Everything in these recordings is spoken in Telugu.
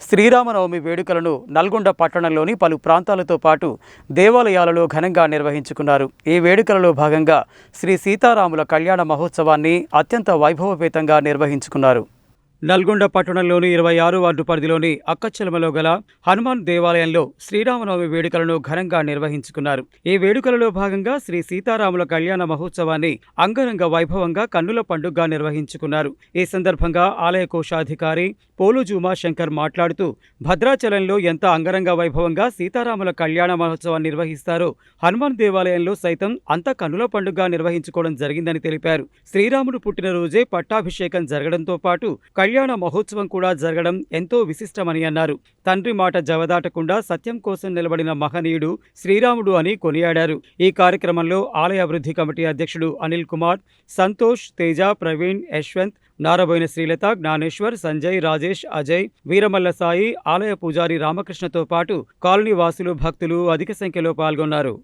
శ్రీరామనవమి వేడుకలను నల్గొండ పట్టణంలోని పలు ప్రాంతాలతో పాటు దేవాలయాలలో ఘనంగా నిర్వహించుకున్నారు. ఈ వేడుకలలో భాగంగా శ్రీ సీతారాముల కళ్యాణ మహోత్సవాన్ని అత్యంత వైభవపేతంగా నిర్వహించుకున్నారు. నల్గొండ పట్టణంలోని 26 వార్డు పరిధిలోని అక్కచెలమలో గల హనుమాన్ దేవాలయంలో శ్రీరామనవమి వేడుకలను ఘనంగా నిర్వహించుకున్నారు. ఈ వేడుకలలో భాగంగా శ్రీ సీతారాముల కళ్యాణ మహోత్సవాన్ని అంగరంగ వైభవంగా కన్నుల పండుగగా నిర్వహించుకున్నారు. ఈ సందర్భంగా ఆలయ కోశాధికారి పోలుజు ఉమాశంకర్ మాట్లాడుతూ, భద్రాచలంలో ఎంత అంగరంగ వైభవంగా సీతారాముల కళ్యాణ మహోత్సవాన్ని నిర్వహిస్తారో హనుమాన్ దేవాలయంలో సైతం అంత కన్నుల పండుగగా నిర్వహించుకోవడం జరిగిందని తెలిపారు. శ్రీరాముడు పుట్టినరోజే పట్టాభిషేకం జరగడంతో పాటు కళ్యాణ మహోత్సవం కూడా జరగడం ఎంతో విశిష్టమని అన్నారు. తండ్రి మాట జవదాటకుండా సత్యం కోసం నిలబడిన మహనీయుడు శ్రీరాముడు అని కొనియాడారు. ఈ కార్యక్రమంలో ఆలయ అభివృద్ధి కమిటీ అధ్యక్షుడు అనిల్ కుమార్, సంతోష్, తేజ, ప్రవీణ్, యశ్వంత్, నారబోయిన శ్రీలత, జ్ఞానేశ్వర్, సంజయ్, రాజేష్, అజయ్, వీరమల్ల సాయి, ఆలయ పూజారి రామకృష్ణతో పాటు కాలనీ వాసులు, భక్తులు అధిక సంఖ్యలో పాల్గొన్నారు.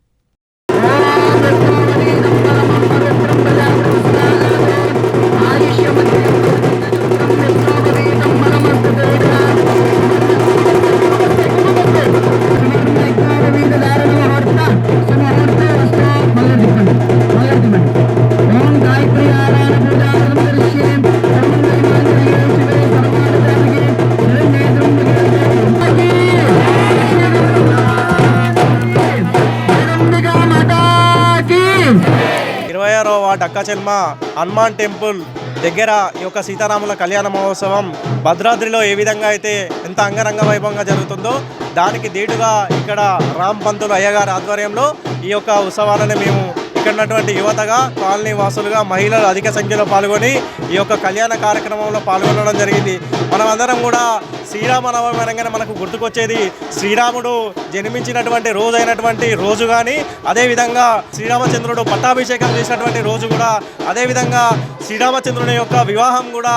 అక్కచెల్మ హనుమాన్ టెంపుల్ దగ్గర ఈ యొక్క సీతారాముల కళ్యాణ మహోత్సవం భద్రాద్రిలో ఏ విధంగా అయితే ఎంత అంగరంగ వైభవంగా జరుగుతుందో దానికి దీటుగా ఇక్కడ రామ్ పంతులు అయ్యగారి ఆధ్వర్యంలో ఈ యొక్క ఉత్సవాలను మేము ఇక్కడ ఉన్నటువంటి యువతగా, కాలనీ వాసులుగా, మహిళలు అధిక సంఖ్యలో పాల్గొని ఈ యొక్క కళ్యాణ కార్యక్రమంలో పాల్గొనడం జరిగింది. మనమందరం కూడా శ్రీరామనవమి అనగానే మనకు గుర్తుకొచ్చేది శ్రీరాముడు జన్మించినటువంటి రోజు అయినటువంటి రోజు కానీ, అదేవిధంగా శ్రీరామచంద్రుడు పట్టాభిషేకం చేసినటువంటి రోజు కూడా, అదేవిధంగా శ్రీరామచంద్రుని యొక్క వివాహం కూడా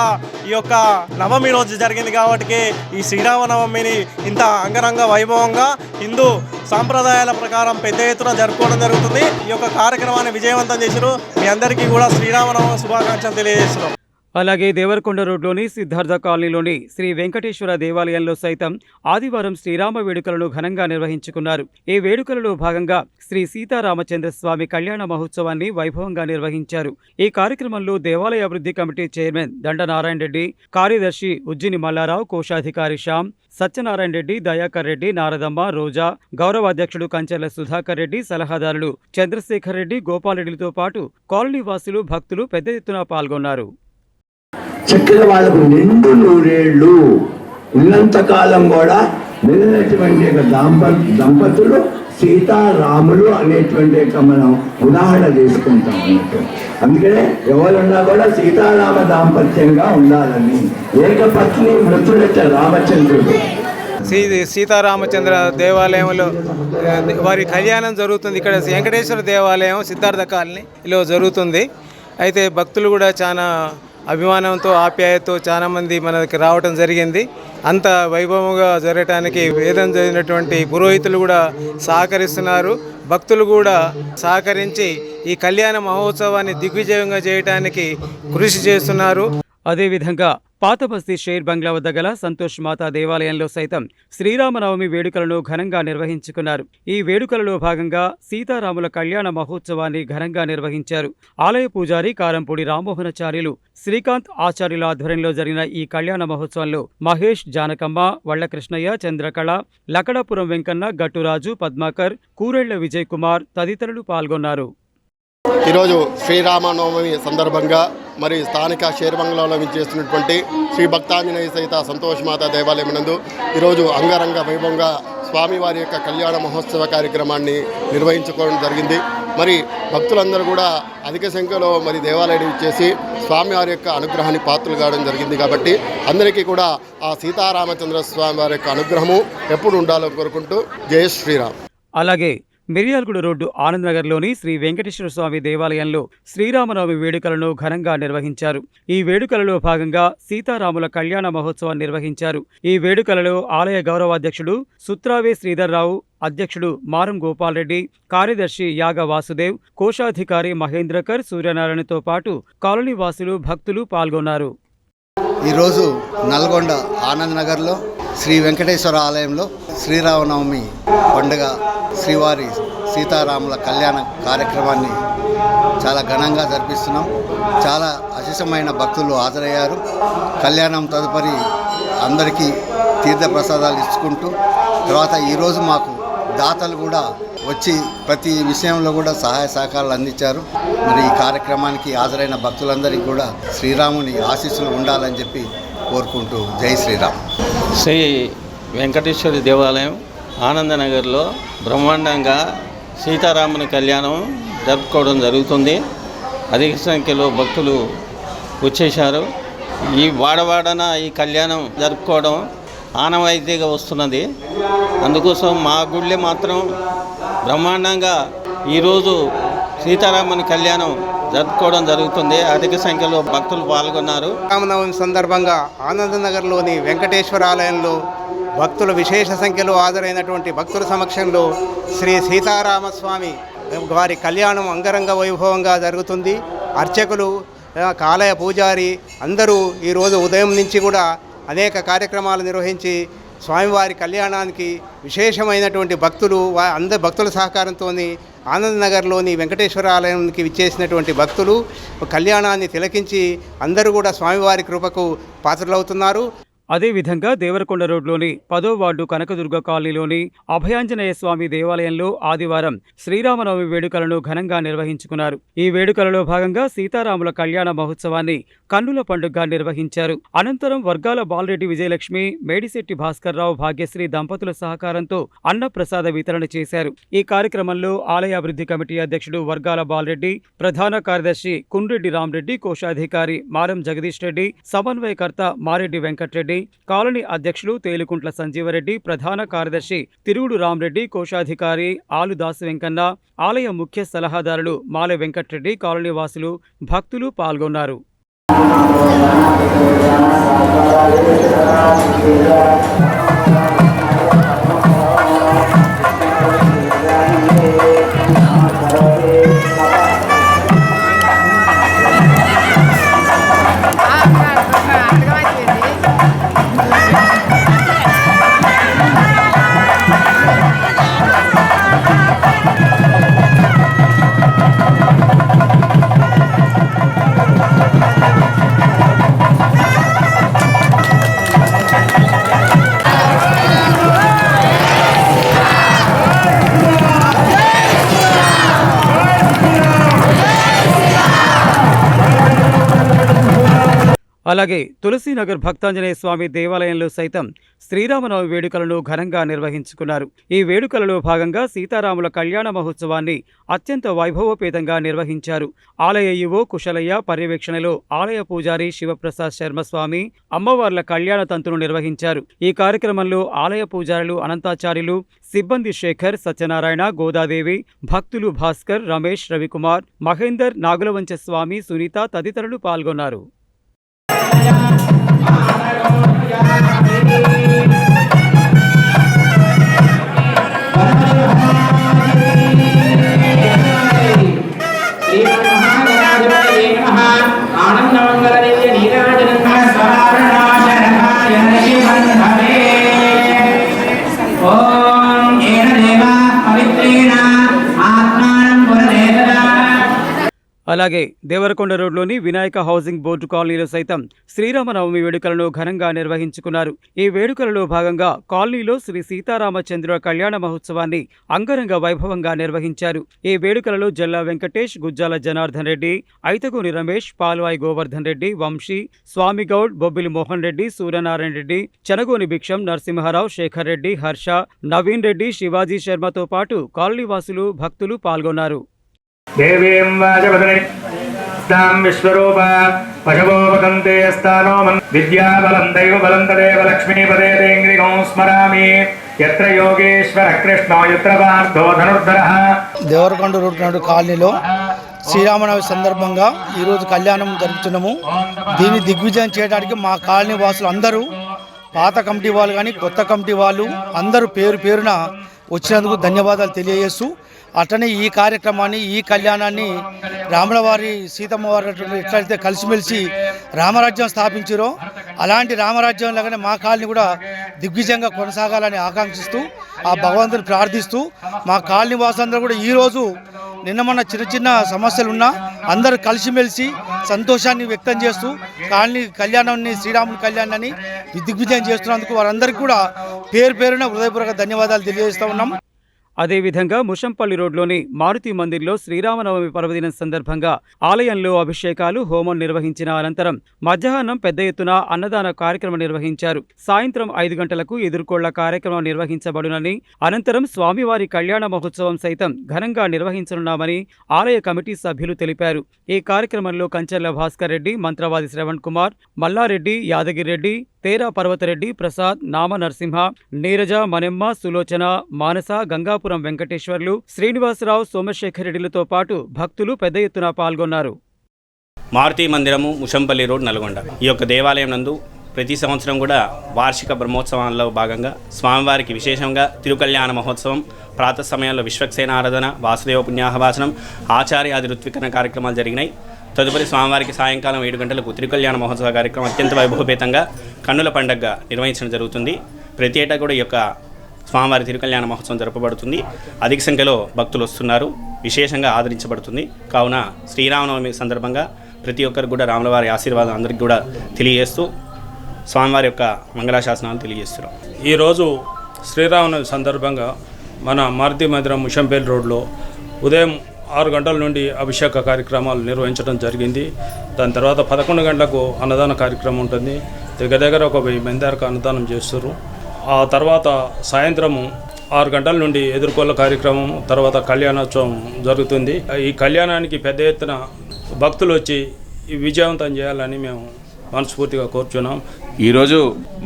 ఈ యొక్క నవమి రోజు జరిగింది. కాబట్టి ఈ శ్రీరామనవమిని ఇంత అంగరంగ వైభవంగా హిందూ సాంప్రదాయాల ప్రకారం పెద్ద ఎత్తున జరుపుకోవడం జరుగుతుంది. ఈ యొక్క కార్యక్రమాన్ని విజయవంతం చేశారు. మీ అందరికీ కూడా శ్రీరామనవమి శుభాకాంక్షలు తెలియజేస్తున్నాం. అలాగే దేవరకొండ రోడ్లోని సిద్ధార్థ కాలనీలోని శ్రీ వెంకటేశ్వర దేవాలయంలో సైతం ఆదివారం శ్రీరామ వేడుకలను ఘనంగా నిర్వహించుకున్నారు. ఈ వేడుకలలో భాగంగా శ్రీ సీతారామచంద్ర స్వామి కళ్యాణ మహోత్సవాన్ని వైభవంగా నిర్వహించారు. ఈ కార్యక్రమంలో దేవాలయ అభివృద్ధి కమిటీ చైర్మన్ దండ నారాయణ రెడ్డి, కార్యదర్శి ఉజ్జిని మల్లారావు, కోశాధికారి శ్యామ్, సత్యనారాయణ రెడ్డి, దయాకర్ రెడ్డి, నారదమ్మ, రోజా, గౌరవ అధ్యక్షుడు కంచెల సుధాకర్ రెడ్డి, సలహాదారులు చంద్రశేఖర్ రెడ్డి, గోపాల్ రెడ్డితో పాటు కాలనీ వాసులు, భక్తులు పెద్ద ఎత్తున పాల్గొన్నారు. చక్కెర వాళ్ళకు నిండు నూరేళ్లు ఉన్నంతకాలం కూడా నిన్నటువంటి దంపతులు సీతారాములు అనేటువంటి మనం ఉదాహరణ తీసుకుంటాం అన్నట్టు. అందుకనే ఎవరున్నా కూడా సీతారామ దాంపత్యంగా ఉండాలని. ఏకపత్ని మృతుడట రామచంద్రుడు. సీతారామచంద్ర దేవాలయంలో వారి కళ్యాణం జరుగుతుంది. ఇక్కడ వెంకటేశ్వర దేవాలయం సిద్ధార్థ కాలనీలో జరుగుతుంది. అయితే భక్తులు కూడా చాలా అభిమానంతో, ఆప్యాయతతో చాలామంది మనకి రావటం జరిగింది. అంత వైభవంగా జరగటానికి వేదం చదివినటువంటి పురోహితులు కూడా సహకరిస్తున్నారు. భక్తులు కూడా సహకరించి ఈ కళ్యాణ మహోత్సవాన్ని దిగ్విజయంగా చేయడానికి కృషి చేస్తున్నారు. అదేవిధంగా పాతబస్తీ షేర్ బంగ్లా వద్ద గల సంతోష్ మాతా దేవాలయంలో సైతం శ్రీరామనవమి వేడుకలను ఘనంగా నిర్వహించుకున్నారు. ఈ వేడుకలలో భాగంగా సీతారాముల కళ్యాణ మహోత్సవాన్ని ఘనంగా నిర్వహించారు. ఆలయ పూజారి కారంపూడి రామ్మోహనాచార్యులు, శ్రీకాంత్ ఆచార్యుల ఆధ్వర్యంలో జరిగిన ఈ కళ్యాణ మహోత్సవంలో మహేష్, జానకమ్మ, వళ్ల కృష్ణయ్య, చంద్రకళ, లకడాపురం వెంకన్న, గట్టురాజు, పద్మాకర్, కూరెళ్ల విజయ్ కుమార్ తదితరులు పాల్గొన్నారు. ఈరోజు శ్రీరామనవమి సందర్భంగా మరి స్థానిక షేర్బంగ్లాలో విచ్చేస్తున్నటువంటి శ్రీ భక్తాంజనేయ సహిత సంతోష్ మాత దేవాలయం నందు ఈరోజు అంగరంగ వైభవంగా స్వామివారి యొక్క కళ్యాణ మహోత్సవ కార్యక్రమాన్ని నిర్వహించుకోవడం జరిగింది. మరి భక్తులందరూ కూడా అధిక సంఖ్యలో మరి దేవాలయం ఇచ్చేసి స్వామివారి యొక్క అనుగ్రహాన్ని పాత్రలు కావడం జరిగింది. కాబట్టి అందరికీ కూడా ఆ సీతారామచంద్ర స్వామి వారి యొక్క అనుగ్రహము ఎప్పుడు ఉండాలో కోరుకుంటూ జై శ్రీరామ్. అలాగే మిర్యాలగూడ రోడ్డు ఆనందనగర్లోని శ్రీ వెంకటేశ్వర స్వామి దేవాలయంలో శ్రీరామనవమి వేడుకలను ఘనంగా నిర్వహించారు. ఈ వేడుకలలో భాగంగా సీతారాముల కళ్యాణ మహోత్సవం నిర్వహించారు. ఈ వేడుకలలో ఆలయ గౌరవాధ్యక్షుడు సుత్రావే శ్రీధర్రావు, అధ్యక్షుడు మారం గోపాల్ రెడ్డి, కార్యదర్శి యాగ వాసుదేవ్, కోశాధికారి మహేంద్రకర్, సూర్యనారాయణతో పాటు కాలనీ వాసులు, భక్తులు పాల్గొన్నారు. ఈరోజు నల్గొండ ఆనంద్ నగర్లో శ్రీ వెంకటేశ్వర ఆలయంలో శ్రీరామనవమి పండుగ శ్రీవారి సీతారాముల కళ్యాణ కార్యక్రమాన్ని చాలా ఘనంగా జరిపిస్తున్నాం. చాలా అశేషమైన భక్తులు హాజరయ్యారు. కళ్యాణం తదుపరి అందరికీ తీర్థప్రసాదాలు ఇచ్చుకుంటూ తర్వాత ఈరోజు మాకు దాతలు కూడా వచ్చి ప్రతి విషయంలో కూడా సహాయ సహకారాలు అందించారు. మరి ఈ కార్యక్రమానికి హాజరైన భక్తులందరికీ కూడా శ్రీరాముని ఆశీస్సులు ఉండాలని చెప్పి కోరుకుంటూ జై శ్రీరామ్. శ్రీ వెంకటేశ్వర దేవాలయం ఆనందనగర్లో బ్రహ్మాండంగా సీతారాముని కళ్యాణం జరుపుకోవడం జరుగుతుంది. అధిక సంఖ్యలో భక్తులు వచ్చేశారు. ఈ వాడవాడన ఈ కళ్యాణం జరుపుకోవడం ఆనవాయితీగా వస్తున్నది. అందుకోసం మా గుళ్ళే మాత్రం బ్రహ్మాండంగా ఈరోజు సీతారాముని కళ్యాణం జరుపుకోవడం జరుగుతుంది. అధిక సంఖ్యలో భక్తులు పాల్గొన్నారు. రామనవమి సందర్భంగా ఆనందనగర్లోని వెంకటేశ్వర ఆలయంలో భక్తులు విశేష సంఖ్యలో హాజరైనటువంటి భక్తుల సమక్షంలో శ్రీ సీతారామస్వామి వారి కళ్యాణం అంగరంగ వైభవంగా జరుగుతుంది. అర్చకులు, ఆలయ పూజారి అందరూ ఈరోజు ఉదయం నుంచి కూడా అనేక కార్యక్రమాలు నిర్వహించి స్వామివారి కళ్యాణానికి విశేషమైనటువంటి భక్తులు అందరు భక్తుల సహకారంతో ఆనందనగర్లోని వెంకటేశ్వర ఆలయానికి విచ్చేసినటువంటి భక్తులు కళ్యాణాన్ని తిలకించి అందరూ కూడా స్వామివారి కృపకు పాత్రలవుతున్నారు. అదేవిధంగా దేవరకొండ రోడ్లోని 10వ వార్డు కనకదుర్గ కాలనీలోని అభయాంజనేయ స్వామి దేవాలయంలో ఆదివారం శ్రీరామనవమి వేడుకలను ఘనంగా నిర్వహించుకున్నారు. ఈ వేడుకలలో భాగంగా సీతారాముల కళ్యాణ మహోత్సవాన్ని కన్నుల పండుగగా నిర్వహించారు. అనంతరం వర్గాల బాలరెడ్డి విజయలక్ష్మి, మేడిశెట్టి భాస్కర్రావు, భాగ్యశ్రీ దంపతుల సహకారంతో అన్నప్రసాద వితరణ చేశారు. ఈ కార్యక్రమంలో ఆలయ అభివృద్ధి కమిటీ అధ్యక్షుడు వర్గాల బాలరెడ్డి, ప్రధాన కార్యదర్శి కుండ్రెడ్డి రామరెడ్డి, కోశాధికారి మారం జగదీష్ రెడ్డి, సమన్వయకర్త మారెడ్డి వెంకట్రెడ్డి, కాలనీ అధ్యక్షులు తేలుకుంట్ల సంజీవరెడ్డి, ప్రధాన కార్యదర్శి తిరుగుడు రామరెడ్డి, కోశాధికారి ఆలు దాసు వెంకన్న, ఆలయ ముఖ్య సలహాదారులు మాలె వెంకట్రెడ్డి, కాలనీ వాసులు, భక్తులు పాల్గొన్నారు. అలాగే తులసీనగర్ భక్తాంజనేయ స్వామి దేవాలయంలో సైతం శ్రీరామనవమి వేడుకలను ఘనంగా నిర్వహించుకున్నారు. ఈ వేడుకలలో భాగంగా సీతారాముల కళ్యాణ మహోత్సవాన్ని అత్యంత వైభవోపేతంగా నిర్వహించారు. ఆలయ ఈవో కుశలయ్య పర్యవేక్షణలో ఆలయ పూజారి శివప్రసాద్ శర్మస్వామి అమ్మవార్ల కళ్యాణ తంతును నిర్వహించారు. ఈ కార్యక్రమంలో ఆలయ పూజారులు అనంతాచార్యులు, సిబ్బంది శేఖర్, సత్యనారాయణ, గోదాదేవి, భక్తులు భాస్కర్, రమేష్, రవికుమార్, మహేందర్, నాగులవంచ స్వామి, సునీత తదితరులు పాల్గొన్నారు. అలాగే దేవరకొండ రోడ్లోని వినాయక హౌసింగ్ బోర్డు కాలనీలో సైతం శ్రీరామనవమి వేడుకలను ఘనంగా నిర్వహించుకున్నారు. ఈ వేడుకలలో భాగంగా కాలనీలో శ్రీ సీతారామచంద్ర కళ్యాణ మహోత్సవాన్ని అంగరంగ వైభవంగా నిర్వహించారు. ఈ వేడుకలలో జల్లా వెంకటేష్, గుజ్జాల జనార్దన్ రెడ్డి, ఐతగూని రమేష్, పాల్వాయి గోవర్ధన్ రెడ్డి, వంశీ, స్వామిగౌడ్, బొబ్బిలి మోహన్ రెడ్డి, సూర్యనారాయణ రెడ్డి, చనగోని భిక్షం, నరసింహారావు, శేఖర్ రెడ్డి, హర్ష, నవీన్ రెడ్డి, శివాజీ శర్మతో పాటు కాలనీవాసులు, భక్తులు పాల్గొన్నారు. దేవీం వాచవదనిస్తాం విశ్వరూప పశవోపకంతే స్థానో విద్యాబలం దైవబలం తదేవ లక్ష్మీపదే తేంగ్రికం స్మరామి యత్ర యోగేశ్వర కృష్ణో యత్ర పార్థో ధనుర్ధరః. దేవరకొండ రోడ్డు కాలనీలో శ్రీరామనవమి సందర్భంగా ఈరోజు కళ్యాణం జరుపుతున్నాము. దీన్ని దిగ్విజయం చేయడానికి మా కాలనీ వాసులు అందరూ, పాత కమిటీ వాళ్ళు కానీ కొత్త కమిటీ వాళ్ళు అందరూ పేరు పేరున వచ్చినందుకు ధన్యవాదాలు తెలియజేస్తూ, అట్లనే ఈ కార్యక్రమాన్ని ఈ కళ్యాణాన్ని రాములవారి సీతమ్మవారి ఎట్లయితే కలిసిమెలిసి రామరాజ్యం స్థాపించారో అలాంటి రామరాజ్యం లాగానే మా కాలనీ కూడా దిగ్విజయంగా కొనసాగాలని ఆకాంక్షిస్తూ ఆ భగవంతుని ప్రార్థిస్తూ మా కాలనీ వాసులందరూ కూడా ఈరోజు నిన్న మొన్న చిన్న చిన్న సమస్యలు ఉన్నా అందరూ కలిసిమెలిసి సంతోషాన్ని వ్యక్తం చేస్తూ కాలనీ కళ్యాణాన్ని శ్రీరాముని కళ్యాణాన్ని దిగ్విజయం చేస్తున్నందుకు వారందరికీ కూడా పేరు పేరున హృదయపూర్వక ధన్యవాదాలు తెలియజేస్తూ ఉన్నాం. అదేవిధంగా ముషంపల్లి రోడ్లోని మారుతి మందిర్లో శ్రీరామనవమి పర్వదినం సందర్భంగా ఆలయంలో అభిషేకాలు, హోమం నిర్వహించిన అనంతరం మధ్యాహ్నం పెద్ద ఎత్తున అన్నదాన కార్యక్రమం నిర్వహించారు. సాయంత్రం 5 గంటలకు ఎదుర్కోళ్ల కార్యక్రమం నిర్వహించబడునని, అనంతరం స్వామివారి కళ్యాణ మహోత్సవం సైతం ఘనంగా నిర్వహించనున్నామని ఆలయ కమిటీ సభ్యులు తెలిపారు. ఈ కార్యక్రమంలో కంచర్ల భాస్కర్ రెడ్డి, మంత్రవాది శ్రవణ్ కుమార్, మల్లారెడ్డి, యాదగిరెడ్డి, తేరా పర్వతరెడ్డి, ప్రసాద్, నామ నరసింహ, నీరజ, మನೆమ్మ, సులోచన, మానస, గంగాపురం వెంకటేశ్వర్లు, శ్రీనివాసరావు, సోమశేఖర్ రెడ్డిలతో పాటు భక్తులు పెద్ద ఎత్తున పాల్గొన్నారు. మారుతి మందిరము, ముషంపల్లి రోడ్, నల్గొండ. ఈ యొక్క దేవాలయం నందు ప్రతి సంవత్సరం కూడా వార్షిక బ్రహ్మోత్సవాల్లో భాగంగా స్వామివారికి విశేషంగా తిరుకల్యాణ మహోత్సవం, ప్రాతः సమయంలో విశ్వక్సేన ఆరాధన, వాసుదేవ పుణ్యాహవాచనం, ఆచార్యాది ఋత్వికరణ కార్యక్రమాలు జరిగినాయి. తదుపరి స్వామివారికి సాయంకాలం 7 గంటలకు తిరుకల్యాణ మహోత్సవ కార్యక్రమం అత్యంత వైభవపేతంగా కన్నుల పండుగగా నిర్వహించడం జరుగుతుంది. ప్రతి ఏటా కూడా ఈ యొక్క స్వామివారి తిరుకల్యాణ మహోత్సవం జరపబడుతుంది. అధిక సంఖ్యలో భక్తులు వస్తున్నారు, విశేషంగా ఆదరించబడుతుంది. కావున శ్రీరామనవమి సందర్భంగా ప్రతి ఒక్కరికి కూడా రాములవారి ఆశీర్వాదం అందరికీ కూడా తెలియజేస్తూ స్వామివారి యొక్క మంగళాశాసనాలు తెలియజేస్తున్నాం. ఈరోజు శ్రీరామనవమి సందర్భంగా మన మారుతి మందిరం ముషంపల్లి రోడ్లో ఉదయం 6 గంటల నుండి అభిషేక కార్యక్రమాలు నిర్వహించడం జరిగింది. దాని తర్వాత 11 గంటలకు అన్నదాన కార్యక్రమం ఉంటుంది. దగ్గర ఒక 1000 మంది వరకు అన్నదానం చేస్తారు. ఆ తర్వాత సాయంత్రము 6 గంటల నుండి ఎదుర్కోళ్ళ కార్యక్రమం, తర్వాత కళ్యాణోత్సవం జరుగుతుంది. ఈ కళ్యాణానికి పెద్ద ఎత్తున భక్తులు వచ్చి విజయవంతం చేయాలని మేము మనస్ఫూర్తిగా కోరుచున్నాం. ఈరోజు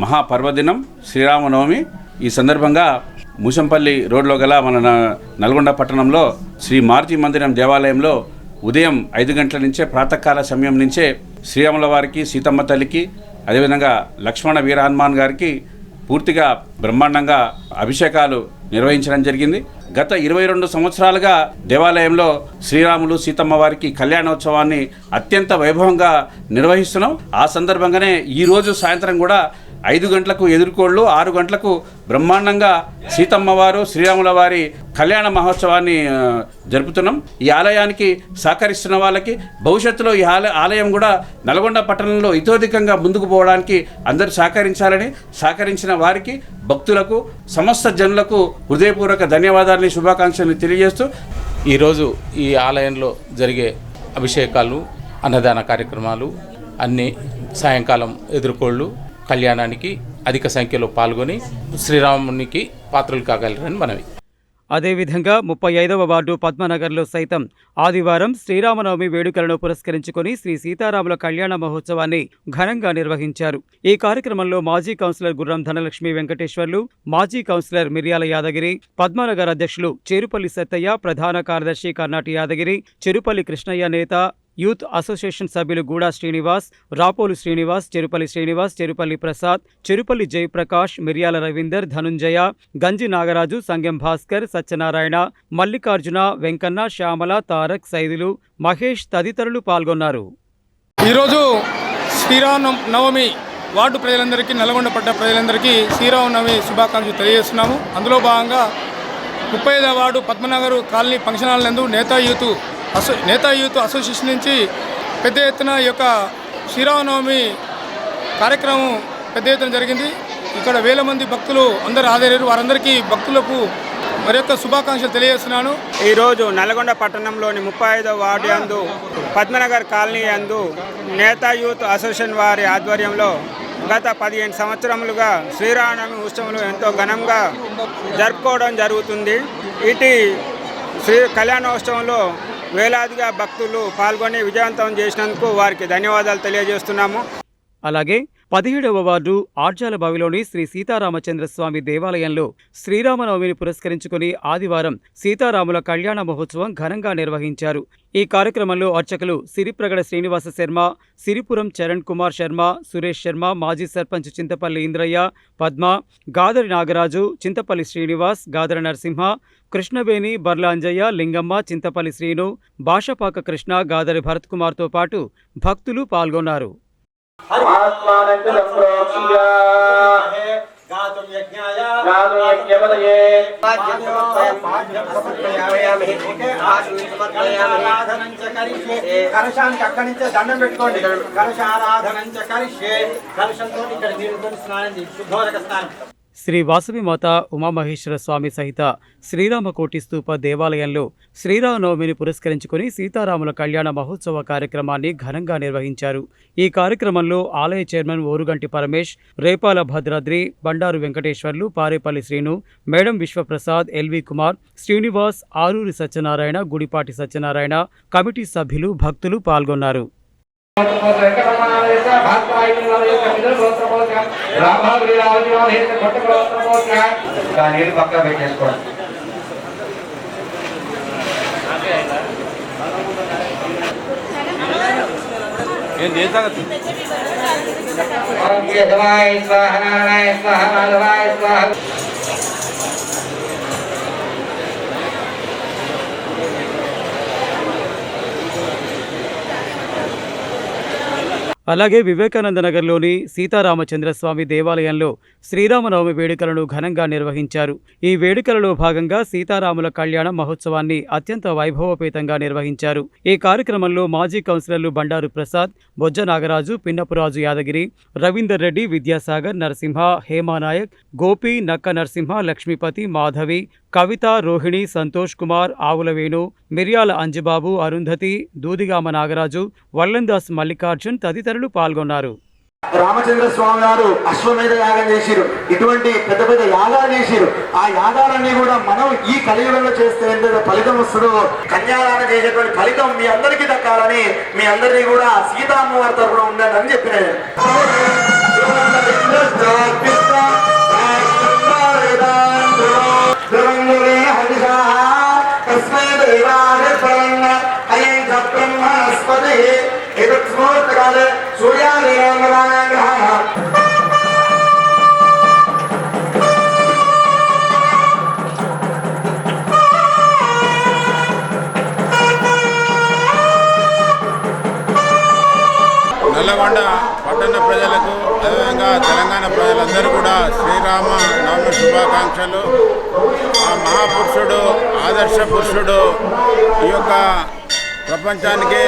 మహాపర్వదినం శ్రీరామనవమి. ఈ సందర్భంగా ముషంపల్లి రోడ్లో గల మన నల్గొండ పట్టణంలో శ్రీ మారుతి మందిరం దేవాలయంలో ఉదయం 5 గంటల నుంచే ప్రాతకాల సమయం నుంచే శ్రీరాముల వారికి, సీతమ్మ తల్లికి, అదేవిధంగా లక్ష్మణ వీర హనుమాన్ గారికి పూర్తిగా బ్రహ్మాండంగా అభిషేకాలు నిర్వహించడం జరిగింది. గత 22 సంవత్సరాలుగా దేవాలయంలో శ్రీరాములు, సీతమ్మ వారికి కళ్యాణోత్సవాన్ని అత్యంత వైభవంగా నిర్వహిస్తున్నాం. ఆ సందర్భంగానే ఈరోజు సాయంత్రం కూడా 5 గంటలకు ఎదుర్కోళ్ళు, 6 గంటలకు బ్రహ్మాండంగా సీతమ్మ వారు, శ్రీరాముల వారి కళ్యాణ మహోత్సవాన్ని జరుపుతున్నాం. ఈ ఆలయానికి సహకరిస్తున్న వాళ్ళకి భవిష్యత్తులో ఈ ఆలయం కూడా నల్గొండ పట్టణంలో ఇతోధికంగా ముందుకు పోవడానికి అందరూ సహకరించాలని, సహకరించిన వారికి, భక్తులకు, సమస్త జనులకు హృదయపూర్వక ధన్యవాదాలని, శుభాకాంక్షలు తెలియజేస్తూ ఈరోజు ఈ ఆలయంలో జరిగే అభిషేకాలు, అన్నదాన కార్యక్రమాలు అన్నీ సాయంకాలం ఎదుర్కోళ్ళు కళ్యాణానికి అధిక సంఖ్యలో పాల్గొని శ్రీరామునికి పాత్రలు కాగలరని మనవి. అదేవిధంగా 35వ వార్డు పద్మనగర్లో సైతం ఆదివారం శ్రీరామనవమి వేడుకలను పురస్కరించుకొని శ్రీ సీతారాముల కళ్యాణ మహోత్సవాన్ని ఘనంగా నిర్వహించారు. ఈ కార్యక్రమంలో మాజీ కౌన్సిలర్ గుర్రం ధనలక్ష్మి వెంకటేశ్వర్లు, మాజీ కౌన్సిలర్ మిర్యాల యాదగిరి, పద్మనగర్ అధ్యక్షులు చెరుపల్లి సత్తయ్య, ప్రధాన కార్యదర్శి కర్నాటి యాదగిరి, చెరుపల్లి కృష్ణయ్య నేత, యూత్ అసోసియేషన్ సభ్యులు గూడా శ్రీనివాస్, రాపోలు శ్రీనివాస్, చెరుపల్లి శ్రీనివాస్, చెరుపల్లి ప్రసాద్, చెరుపల్లి జయప్రకాష్, మిర్యాల రవీందర్, ధనుంజయ, గంజి నాగరాజు, సంగెం భాస్కర్, సత్యనారాయణ, మల్లికార్జున, వెంకన్న, శ్యామల, తారక్, సైదులు, మహేష్ తదితరులు పాల్గొన్నారు. ఈరోజు శ్రీరామనవమి వార్డు ప్రజలందరికీ, నల్గొండ పట్ట ప్రజలందరికీ శ్రీరామనవమి శుభాకాంక్షలు తెలియజేస్తున్నాము. అందులో భాగంగా 35వ ward Padmanagar colony function hall నందు నేతా యూత్ అసోసియేషన్ నుంచి పెద్ద ఎత్తున ఈ యొక్క శ్రీరామనవమి కార్యక్రమం పెద్ద ఎత్తున జరిగింది. ఇక్కడ వేల మంది భక్తులు అందరూ హాజరయ్యారు. వారందరికీ భక్తులకు మరి యొక్క శుభాకాంక్షలు తెలియజేస్తున్నాను. ఈరోజు నల్గొండ పట్టణంలోని 35వ వార్డు యందు పద్మనగర్ కాలనీ యందు నేతా యూత్ అసోసియేషన్ వారి ఆధ్వర్యంలో గత 15 సంవత్సరములుగా శ్రీరామనవమి ఉత్సవంలో ఎంతో ఘనంగా జరుపుకోవడం జరుగుతుంది. ఇటు కళ్యాణోత్సవంలో వేలాదిగా భక్తులు పాల్గొని విజయవంతం చేసినందుకు వారికి ధన్యవాదాలు తెలియజేస్తున్నాము. అలాగే 17వ వార్డు ఆర్జాలబావిలోని శ్రీ సీతారామచంద్రస్వామి దేవాలయంలో శ్రీరామనవమిని పురస్కరించుకుని ఆదివారం సీతారాముల కళ్యాణ మహోత్సవం ఘనంగా నిర్వహించారు. ఈ కార్యక్రమంలో అర్చకులు సిరిప్రగడ శ్రీనివాస శర్మ, సిరిపురం చరణ్ కుమార్ శర్మ, సురేష్ శర్మ, మాజీ సర్పంచ్ చింతపల్లి ఇంద్రయ్య, పద్మ, గాదరి నాగరాజు, చింతపల్లి శ్రీనివాస్, గాదరి నరసింహ, కృష్ణవేణి, బర్ల అంజయ్య, లింగమ్మ, చింతపల్లి శ్రీను, భాషపాక కృష్ణ, గాదరి భరత్ కుమార్తో పాటు భక్తులు పాల్గొన్నారు. కలశానికి అక్కడి నుంచే దండం పెట్టుకోండి. కలశారాధనంచ కరిష్యే. కలశంతో ఇక్కడ నీరుతో స్నానం చేసి శుద్ధోదక స్నానం. శ్రీ వాసవిమాత ఉమామహేశ్వర స్వామి సహిత శ్రీరామకోటి స్తూప దేవాలయంలో శ్రీరామనవమిని పురస్కరించుకుని సీతారాముల కళ్యాణ మహోత్సవ కార్యక్రమాన్ని ఘనంగా నిర్వహించారు. ఈ కార్యక్రమంలో ఆలయ chairman Oruganti Paramesh, Repala Bhadradri, Bandaru Venkateswarlu, Parepalli Srinu, Medam Vishwaprasad, LV Kumar, Srinivas, Aruri Satyanarayana, Gudipati Satyanarayana, committee సభ్యులు, భక్తులు పాల్గొన్నారు. పక్క పెట్టేసుకోండి. అలాగే వివేకానంద నగర్లోని సీతారామచంద్రస్వామి దేవాలయంలో శ్రీరామనవమి వేడుకలను ఘనంగా నిర్వహించారు. ఈ వేడుకలలో భాగంగా సీతారాముల కళ్యాణ మహోత్సవాన్ని అత్యంత వైభవపేతంగా నిర్వహించారు. ఈ కార్యక్రమంలో మాజీ కౌన్సిలర్లు బండారు ప్రసాద్, బొజ్జ నాగరాజు, పిన్నపురాజు యాదగిరి, రవీందర్ రెడ్డి, విద్యాసాగర్, నరసింహ, హేమానాయక్, గోపి, నక్క నరసింహ, లక్ష్మీపతి, మాధవి, కవిత, రోహిణి, సంతోష్ కుమార్, ఆవుల వేణు, మిర్యాల అంజబాబు, అరుంధతి, దూదిగామ నాగరాజు, వల్లందాస్ మల్లికార్జున్ తదితరులు పాల్గొన్నారు. రామచంద్ర స్వామి గారు అశ్వమేధ యాగం చేసిరు. ఇటువంటి పెద్ద పెద్ద యాగాలు చేసిరు. ఆ యాగాలన్నీ కూడా మనం ఈ కలియుగంలో చేస్తే ఎంత ఫలితం వస్తుందో, కన్యాదానం చేసేటువంటి ఫలితం మీ అందరికీ దక్కాలని మీ అందరినీ కూడా సీతామ్మవారి తరపున ఉండాలని అని చెప్పిన నల్లగొండ పట్టణ ప్రజలకు, అదేవిధంగా తెలంగాణ ప్రజలందరూ కూడా శ్రీరామ నవమి శుభాకాంక్షలు. ఆ మహాపురుషుడు, ఆదర్శ పురుషుడు ఈ యొక్క ప్రపంచానికే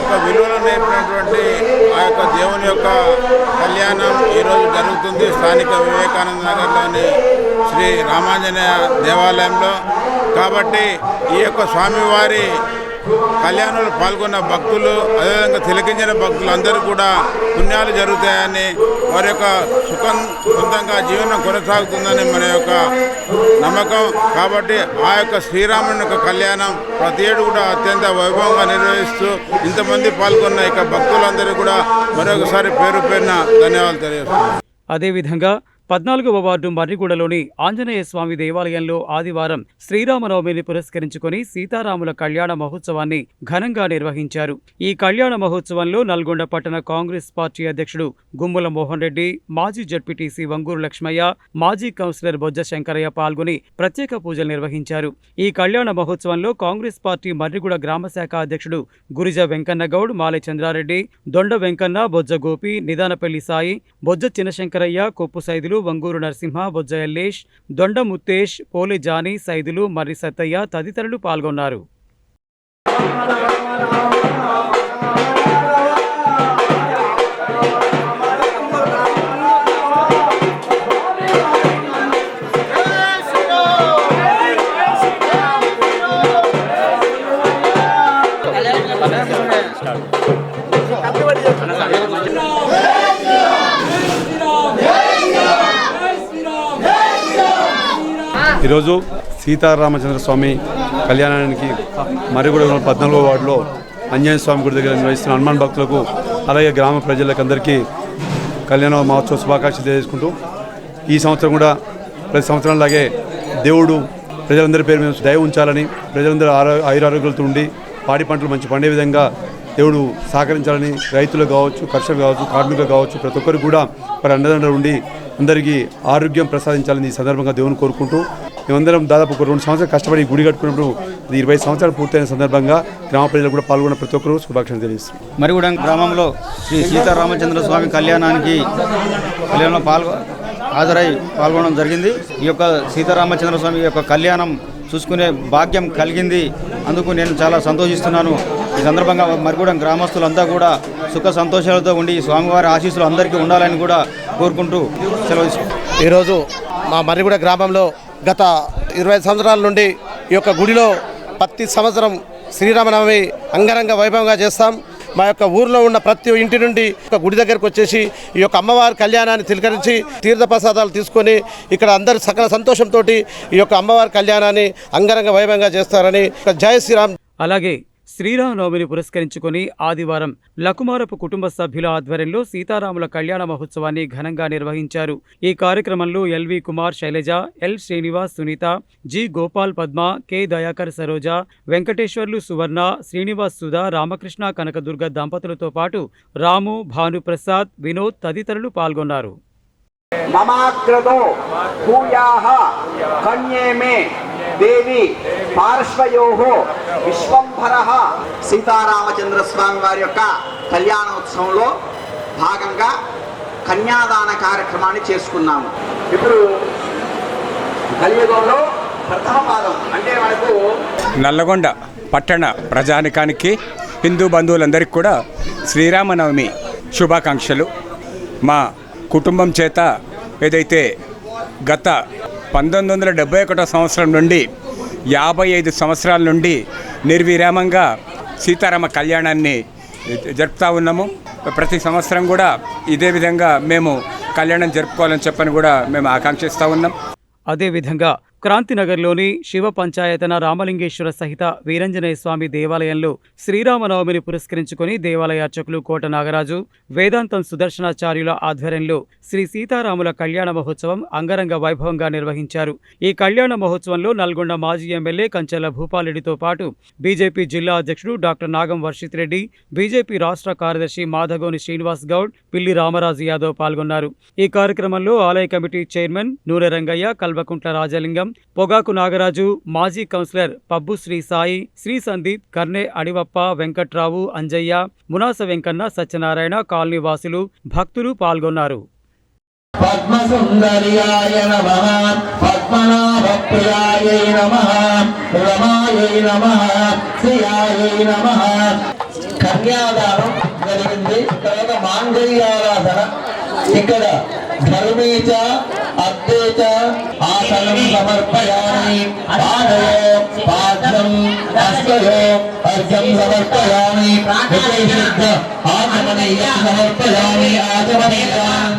ఒక విలువలు నేర్పినటువంటి ఆ యొక్క దేవుని యొక్క కళ్యాణం ఈరోజు జరుగుతుంది స్థానిక వివేకానంద నగర్లోని శ్రీ రామాంజనేయ దేవాలయంలో. కాబట్టి ఈ యొక్క స్వామివారి కళ్యాణంలో పాల్గొన్న భక్తులు, అదేవిధంగా తిలకించిన భక్తులు అందరూ కూడా పుణ్యాలు జరుగుతాయని, వారి యొక్క సొంతంగా జీవనం కొనసాగుతుందని మన యొక్క నమ్మకం. కాబట్టి ఆ యొక్క శ్రీరాముని యొక్క కళ్యాణం ప్రతి ఏడు కూడా అత్యంత వైభవంగా నిర్వహిస్తూ ఇంతమంది పాల్గొన్న ఇక భక్తులందరూ కూడా మరొకసారి పేరు పేరున ధన్యవాదాలు తెలియజేస్తున్నాను. అదేవిధంగా 14వ వార్డు మర్రిగూడలోని ఆంజనేయ స్వామి దేవాలయంలో ఆదివారం శ్రీరామనవమిని పురస్కరించుకుని సీతారాముల కళ్యాణ మహోత్సవాన్ని ఘనంగా నిర్వహించారు. ఈ కళ్యాణ మహోత్సవంలో నల్గొండ పట్టణ కాంగ్రెస్ పార్టీ అధ్యక్షుడు గుమ్మల మోహన్ రెడ్డి, మాజీ జడ్పీటీసీ వంగూరు లక్ష్మయ్య, మాజీ కౌన్సిలర్ బొజ్జ శంకరయ్య పాల్గొని ప్రత్యేక పూజలు నిర్వహించారు. ఈ కళ్యాణ మహోత్సవంలో కాంగ్రెస్ పార్టీ మర్రిగూడ గ్రామశాఖ అధ్యక్షుడు గురిజ వెంకన్నగౌడ్, మాలె చంద్రారెడ్డి, దొండ వెంకన్న, బొజ్జ గోపి, నిదానపల్లి సాయి, బొజ్జ చిన్నశంకరయ్య, కొప్పు సైదులు, వంగూరు నరసింహ, బొజ్జ ఎల్లేష్, దొండ ముత్తేష్, పోలే జానీ, సైదులు, మర్రి సత్తయ్య తదితరులు పాల్గొన్నారు. ఈరోజు సీతారామచంద్ర స్వామి కళ్యాణానికి మర్రిగూడ 14వ వార్డులో ఆంజనేయ స్వామి గుడి దగ్గర నిర్వహిస్తున్న హనుమాన్ భక్తులకు, అలాగే గ్రామ ప్రజలకు అందరికీ కళ్యాణ మహోత్సవ శుభాకాంక్షలు తెలియజేసుకుంటూ ఈ సంవత్సరం కూడా ప్రతి సంవత్సరంలాగే దేవుడు ప్రజలందరి పేరు మీద దయ ఉంచాలని, ప్రజలందరూ ఆయురారోగ్యాలతో ఉండి పాడి పంటలు మంచి పండే విధంగా దేవుడు సహకరించాలని రైతులు కావచ్చు, కర్షకులు కావచ్చు, కార్మికులు కావచ్చు, ప్రతి ఒక్కరికి కూడా వారి అండదండలు ఉండి అందరికీ ఆరోగ్యం ప్రసాదించాలని ఈ సందర్భంగా దేవుని కోరుకుంటూ మేమందరం దాదాపు ఒక 2 సంవత్సరాలు కష్టపడి గుడి కట్టుకున్నప్పుడు 20 సంవత్సరాలు పూర్తయిన సందర్భంగా గ్రామ ప్రజలు కూడా పాల్గొన్న ప్రతి ఒక్కరూ శుభాకాంక్షలు తెలియజేస్తారు. మరిగూడెం గ్రామంలో శ్రీ సీతారామచంద్ర స్వామి కళ్యాణానికి హాజరై పాల్గొనడం జరిగింది. ఈ యొక్క సీతారామచంద్ర స్వామి యొక్క కళ్యాణం చూసుకునే భాగ్యం కలిగింది. అందుకు నేను చాలా సంతోషిస్తున్నాను. ఈ సందర్భంగా మరిగూడెం గ్రామస్తులంతా కూడా సుఖ సంతోషాలతో ఉండి స్వామివారి ఆశీస్సులు అందరికీ ఉండాలని కూడా కోరుకుంటూ సెలవు తీసుకుంటాం. ఈరోజు మా మరిగూడ గ్రామంలో గత 20 సంవత్సరాల నుండి ఈ యొక్క గుడిలో ప్రతి సంవత్సరం శ్రీరామనవమి అంగరంగ వైభవంగా చేస్తాం. మా యొక్క ఊర్లో ఉన్న ప్రతి ఇంటి నుండి ఒక గుడి దగ్గరకు వచ్చేసి ఈ యొక్క అమ్మవారి కళ్యాణాన్ని తిలకరించి తీర్థప్రసాదాలు తీసుకొని ఇక్కడ అందరి సకల సంతోషంతో ఈ యొక్క అమ్మవారి కళ్యాణాన్ని అంగరంగ వైభవంగా చేస్తారని జై శ్రీరామ్. అలాగే శ్రీరామనవమిని పురస్కరించుకొని ఆదివారం లకుమారపు కుటుంబ సభ్యుల ఆధ్వర్యంలో సీతారాముల కళ్యాణ మహోత్సవాన్ని ఘనంగా నిర్వహించారు. ఈ కార్యక్రమంలో LV Kumar, Sailaja, L Srinivas, Sunitha, G Gopal, Padma, K Dayakar, Saroja, Venkateswarlu, Suvarna, Srinivas, Sudha, Ramakrishna, Kanakadurga దంపతులతో పాటు రాము, భానుప్రసాద్, వినోద్ తదితరులు పాల్గొన్నారు. మమాగ్రదో భూయాః కన్యే మే దేవి పార్శ్వయోః విశ్వంభరః. సీతారామచంద్ర స్వామి వారి యొక్క కళ్యాణోత్సవంలో భాగంగా కన్యాదాన కార్యక్రమాన్ని చేసుకున్నాము. ఇప్పుడు కలియుగంలో ప్రథమ పాదం అంటే మనకు నల్లగొండ పట్టణ ప్రజానికానికి, హిందూ బంధువులందరికీ కూడా శ్రీరామనవమి శుభాకాంక్షలు. మా కుటుంబం చేత ఏదైతే గత 1971 సంవత్సరం నుండి 55 సంవత్సరాల నుండి నిర్విరామంగా సీతారామ కళ్యాణాన్ని జరుపుతూ ఉన్నాము. ప్రతి సంవత్సరం కూడా ఇదే విధంగా మేము కళ్యాణం జరుపుకోవాలని చెప్పని కూడా మేము ఆకాంక్షిస్తూ ఉన్నాం. అదేవిధంగా క్రాంతినగర్లోని శివ పంచాయతన రామలింగేశ్వర సహిత వీరంజనేయ స్వామి దేవాలయంలో శ్రీరామనవమిని పురస్కరించుకొని దేవాలయ అర్చకులు కోట నాగరాజు, వేదాంతం సుదర్శనాచార్యుల ఆధ్వర్యంలో శ్రీ సీతారాముల కళ్యాణ మహోత్సవం అంగరంగ వైభవంగా నిర్వహించారు. ఈ కళ్యాణ మహోత్సవంలో నల్గొండ మాజీ ఎమ్మెల్యే కంచెల భూపాలరెడ్డితో పాటు బీజేపీ జిల్లా అధ్యక్షుడు డాక్టర్ నాగం వర్షిత్ రెడ్డి, బీజేపీ రాష్ట్ర కార్యదర్శి మాధగోని శ్రీనివాస్ గౌడ్, పిల్లి రామరాజు యాదవ్ పాల్గొన్నారు. ఈ కార్యక్రమంలో ఆలయ కమిటీ చైర్మన్ నూనె రంగయ్య, కల్వకుంట్ల రాజలింగం, పొగాకు నాగరాజు, మాజీ కౌన్సిలర్ పబ్బు శ్రీ సాయి, శ్రీ సందీప్, కర్నె అడివప్ప, వెంకట్రావు, అంజయ్య, మునాస వెంకన్న, సత్యనారాయణ, కాలనీ వాసులు, భక్తులు పాల్గొన్నారు. పద్మసుందర్యాయ నమః, పద్మనాభప్రియాయ నమః, రమాయ నమః, శ్రియాయ నమః. కన్యాదానం జరిగింది. తర్వాత మాంగళ్యారాధన. ఇక్కడ ధర్మీచ అద్దేచ ఆసనం సమర్పయామి, పాదయో పాద్యం హస్తయో అర్ఘ్యం సమర్పయామి, విశేషిద్ధ ఆచమనీయం సమర్పయామి. ఆచమనీయం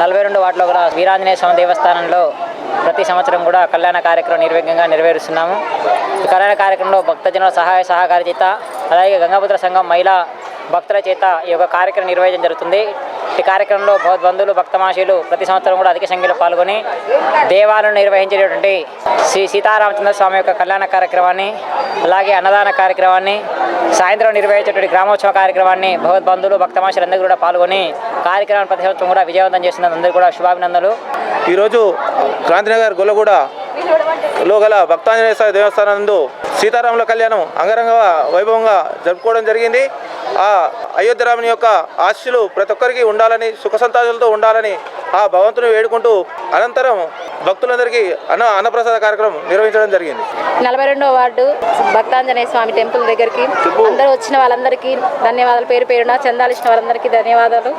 నలభై 42 వార్డులో కూడా వీరాంజనేయ స్వామి దేవస్థానంలో ప్రతి సంవత్సరం కూడా కళ్యాణ కార్యక్రమం నిర్విఘ్నంగా నెరవేరుస్తున్నాము. ఈ కళ్యాణ కార్యక్రమంలో భక్తజనుల సహాయ సహకార చేత, అలాగే గంగాపుత్ర సంఘం మహిళా భక్తుల చేత ఈ యొక్క కార్యక్రమం నిర్వహించడం జరుగుతుంది. ఈ కార్యక్రమంలో బంధువులు, భక్తమాషులు ప్రతి సంవత్సరం కూడా అధిక సంఖ్యలో పాల్గొని దేవాలయంలో నిర్వహించేటువంటి శ్రీ సీతారామచంద్ర స్వామి యొక్క కళ్యాణ కార్యక్రమాన్ని, అలాగే అన్నదాన కార్యక్రమాన్ని, సాయంత్రం నిర్వహించేటువంటి గ్రామోత్సవ కార్యక్రమాన్ని బంధువులు, భక్తమాషులందరూ కూడా పాల్గొని కార్యక్రమాన్ని ప్రతి సంవత్సరం కూడా విజయవంతం చేస్తున్న అందరూ కూడా శుభాభినందనలు. ఈరోజు క్రాంతినగర్ గొల్లగూడలో గల భక్తాంజనేయ స్వామి దేవస్థానం నందు సీతారాముల కళ్యాణం అంగరంగ వైభవంగా జరుపుకోవడం జరిగింది. ఆ అయోధ్య రాముని యొక్క ఆశీస్సులు ప్రతి ఒక్కరికి ఉండాలని, సుఖ సంతోషాలతో ఉండాలని ఆ భగవంతుని వేడుకుంటూ అనంతరం భక్తులందరికీ అన్నప్రసాద కార్యక్రమం నిర్వహించడం జరిగింది. 42వ వార్డు భక్తాంజనేయ స్వామి టెంపుల్ దగ్గరికి అందరూ వచ్చిన వాళ్ళందరికీ ధన్యవాదాలు. పేరు పేరున చందాలు ఇచ్చిన వాళ్ళందరికీ ధన్యవాదాలు.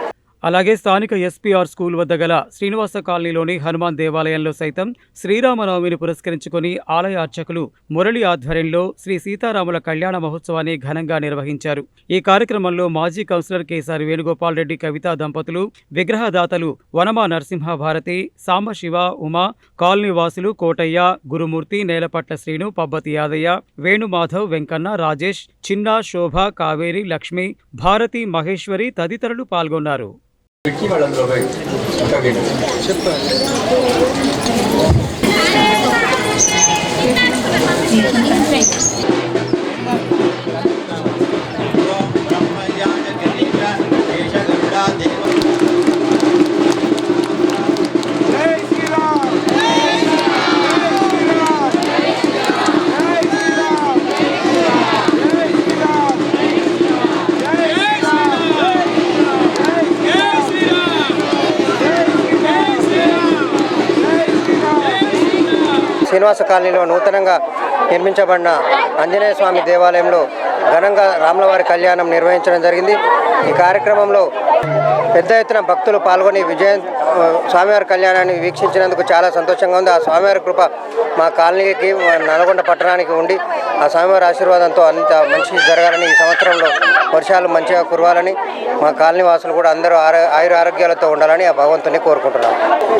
అలాగే స్థానిక ఎస్పీఆర్ స్కూల్ వద్ద గల శ్రీనివాస కాలనీలోని హనుమాన్ దేవాలయంలో సైతం శ్రీరామనవమిని పురస్కరించుకుని ఆలయ అర్చకులు మురళి ఆధ్వర్యంలో శ్రీ సీతారాముల కళ్యాణ మహోత్సవాన్ని ఘనంగా నిర్వహించారు. ఈ కార్యక్రమంలో మాజీ కౌన్సిలర్ కేసారి వేణుగోపాల్ రెడ్డి కవితా దంపతులు, విగ్రహదాతలు వనమా నరసింహ భారతి, సాంబశివ, ఉమా, కాలనీ వాసులు కోటయ్య, గురుమూర్తి, నేలపట్ల శ్రీను, పబ్బతి యాదయ్య, వేణుమాధవ్, వెంకన్న, రాజేష్, చిన్న, శోభ, కావేరి, లక్ష్మి, భారతి, మహేశ్వరి తదితరులు పాల్గొన్నారు. శ్రీనివాస కాలనీలో నూతనంగా నిర్మించబడిన ఆంజనేయ స్వామి దేవాలయంలో ఘనంగా రాములవారి కళ్యాణం నిర్వహించడం జరిగింది. ఈ కార్యక్రమంలో పెద్ద ఎత్తున భక్తులు పాల్గొని స్వామివారి కళ్యాణాన్ని వీక్షించినందుకు చాలా సంతోషంగా ఉంది. ఆ స్వామివారి కృప మా కాలనీకి, నల్గొండ పట్టణానికి ఉండి ఆ స్వామివారి ఆశీర్వాదంతో అంత మంచి జరగాలని, ఈ సంవత్సరంలో వర్షాలు మంచిగా కురవాలని, మా కాలనీ వాసులు కూడా అందరూ ఆయుర ఆరోగ్యాలతో ఉండాలని ఆ భగవంతుని కోరుకుంటున్నాం.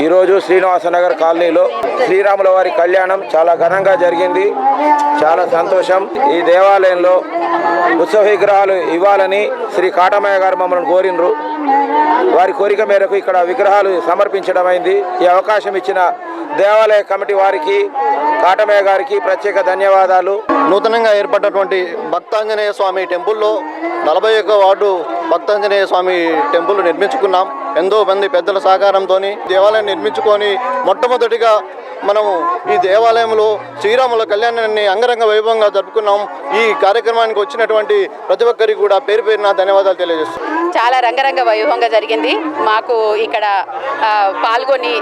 ఈరోజు శ్రీనివాసనగర్ కాలనీలో శ్రీరాముల వారి కళ్యాణం చాలా ఘనంగా జరిగింది. చాలా సంతోషం. ఈ దేవాలయంలో ఉత్సవ విగ్రహాలు ఇవ్వాలని శ్రీ కాటమయ్య గారు మమ్మల్ని కోరినరు. వారి కోరిక మేరకు ఇక్కడ విగ్రహాలు సమర్పించడం అయింది. ఈ అవకాశం ఇచ్చిన దేవాలయ కమిటీ వారికి, కాటమయ్య గారికి ప్రత్యేక ధన్యవాదాలు. నూతనంగా ఏర్పడినటువంటి భక్తాంజనేయ స్వామి టెంపుల్లో 41వ వార్డు భక్తాంజనేయ స్వామి టెంపుల్ నిర్మించుకున్నాం. ఎంతో మంది పెద్దల సహకారంతో దేవాలయం నిర్మించుకొని మొట్టమొదటిగా మనము ఈ దేవాలయంలో శ్రీరాముల కళ్యాణాన్ని అంగరంగ వైభవంగా జరుపుకున్నాం. ఈ కార్యక్రమానికి వచ్చినటువంటి ప్రతి ఒక్కరికి కూడా పేరు పేరున ధన్యవాదాలు తెలియజేస్తున్నాం. చాలా రంగరంగ వైభవంగా జరిగింది. మాకు ఇక్కడ పాల్గొని